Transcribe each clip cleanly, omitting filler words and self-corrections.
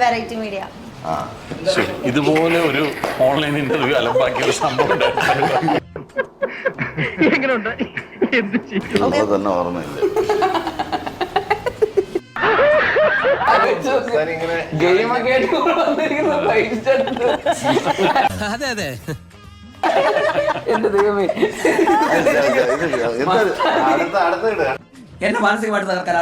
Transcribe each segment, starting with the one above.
Variety media. ഇതുപോലെ ഒരു online interview അലമ്പാക്കിയ ഒരു സംഭവം തന്നെ ഓർമ്മയില്ല. അതെ അതെ എന്റെ ദൈവമേ, എന്നെ മാനസികമായിട്ട് തകർക്കാൻ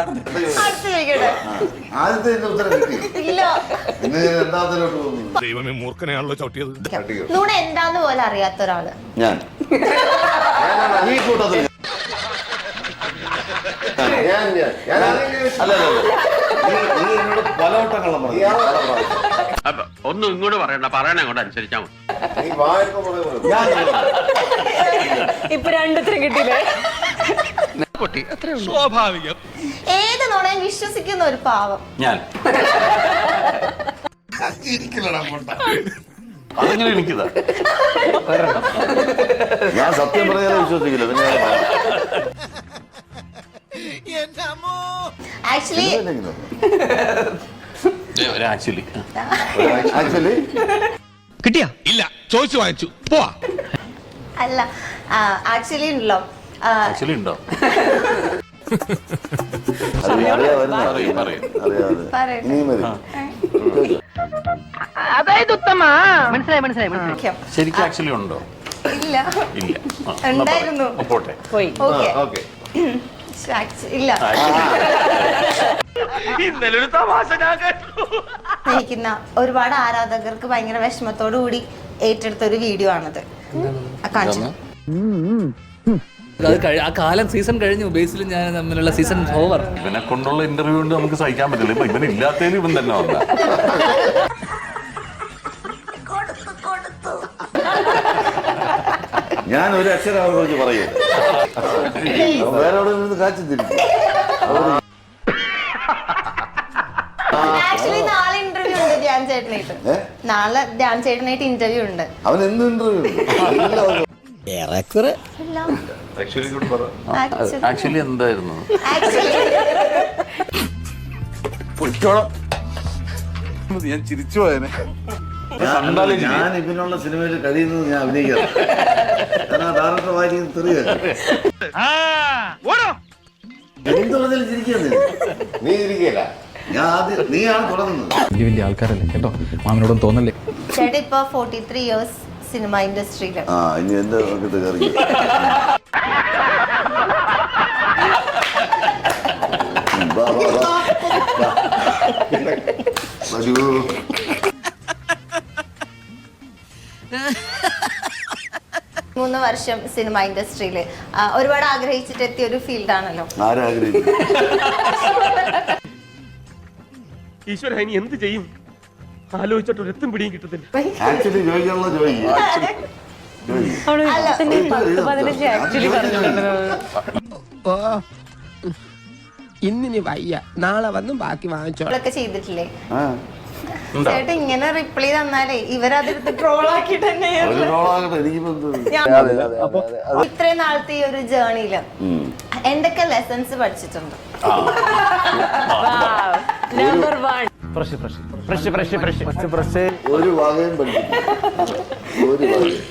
ദൈവമേ മൂർഖനെയാണല്ലോ ചവിട്ടിയത്. നുണ എന്താന്ന് പോലെ അറിയാത്ത ഒരാള് ഞാൻ ഈ കൂട്ടത്തിൽ പലവട്ടങ്ങളും ഒന്നും ഇങ്ങോട്ട് പറയണ്ട, പറയണ അങ്ങോട്ട് അനുസരിച്ചാ മതി. ഇപ്പൊ രണ്ടത്തിനും കിട്ടിയില്ലേ? സ്വാഭാവികം. ഏത് നുണയും വിശ്വസിക്കുന്ന ഒരു പാവം. ഞാൻ അതെങ്ങനെ എനിക്കിതാ? ഞാൻ സത്യം പറയാതെ വിശ്വസിക്കില്ല. പിന്നെ ആക്ച്വലി ആക്ച്വലി കിട്ടിയാ ഇല്ല, ചോദിച്ചു വാങ്ങിച്ചു പോവാ. അല്ല, ആക്ച്വലി ഉണ്ടല്ലോ. ആക്ച്വലി ഉണ്ടോ? അതായത് ഉത്തമ മനസ്സിലായി. ശരിക്കും ആക്ച്വലി ഉണ്ടോ? ഇല്ല, ഇല്ല. ഉണ്ടായിരുന്നു. പോട്ടെ. പോയി. ഓക്കെ, ഇല്ല. സ്നേഹിക്കുന്ന ഒരുപാട് ആരാധകർക്ക് ഭയങ്കര വിഷമത്തോടു കൂടി ഏറ്റെടുത്ത ഒരു വീഡിയോ ആണത്. കാണിച്ചു. ആ കാലം സീസൺ കഴിഞ്ഞു. ബേസിൽ ഞാൻ തമ്മിലുള്ള സീസൺ ഓവർ. ഇവനെ കൊണ്ടുള്ള ഇന്റർവ്യൂ കൊണ്ട് നമുക്ക് സഹിക്കാൻ പറ്റില്ല. ഇപ്പൊ ഇവനില്ലാത്തതിന് ഇവൻ തന്നെ വന്ന. ഞാൻ ഒരു അക്ഷരം അവരെ കുറിച്ച് പറയൂ. വേറെ അവിടെ നിന്ന് കാച്ചു തിരിച്ചു. ആക്ച്വലി നാളെ ഇന്റർവ്യൂ ഉണ്ട് ധ്യാൻ ചേട്ടനായിട്ട്. നാളെ ധ്യാൻ ചേട്ടനായിട്ട് ഇന്റർവ്യൂ ഉണ്ട്. അവൻ എന്ത് ഇന്റർവ്യൂ ആക്ച്വലി എന്തായിരുന്നു? ഞാൻ ചിരിച്ചു പോയനെ. ഞാൻ ഇവനുള്ള സിനിമയിൽ കഴിയുന്നത് ഞാൻ അഭിനയിക്കാം. ഡയറക്ടർ വാരി തെറിയ എന്ത് പറഞ്ഞാലും ചിരിക്കുന്നത്. നീ ചിരിക്കല, ഞാൻ ആദ്യം നീയാണ് തുടങ്ങുന്നത്. വലിയ വലിയ ആൾക്കാരല്ലേ കേട്ടോ, മാമനോടും തോന്നല്ലേ. ചേട്ടൻ ഇപ്പൊ 43 years സിനിമ ഇൻഡസ്ട്രിയില്. ഇനി എന്റെ നോക്കിട്ട് കയറി 3 വർഷം സിനിമ ഇൻഡസ്ട്രിയില് ഒരുപാട് ആഗ്രഹിച്ചിട്ട് എത്തിയ ഒരു ഫീൽഡാണല്ലോ. ഈശ്വര, ഇനി എന്ത് ചെയ്യും? ആലോചിച്ചിട്ട് ഒരെത്തും പിടിയും കിട്ടത്തില്ല. ഇന്നിനി വയ്യ, നാളെ വന്നും ബാക്കി വാങ്ങിച്ചോളൊക്കെ ചെയ്തിട്ടില്ലേ ചേട്ടാ? ഇങ്ങനെ റിപ്ലൈ തന്നാലേ ഇവരതെടുത്ത് ട്രോളാക്കിട്ട് തന്നെ. ഇത്രയും നാളത്തെ ഈ ഒരു ജേർണിയില് എന്തൊക്കെ ലെസൺസ് പഠിച്ചിട്ടുണ്ട്? നമ്പർ 1 ഒരു വകയും പഠിച്ചിട്ടില്ല. ഒരു വകയും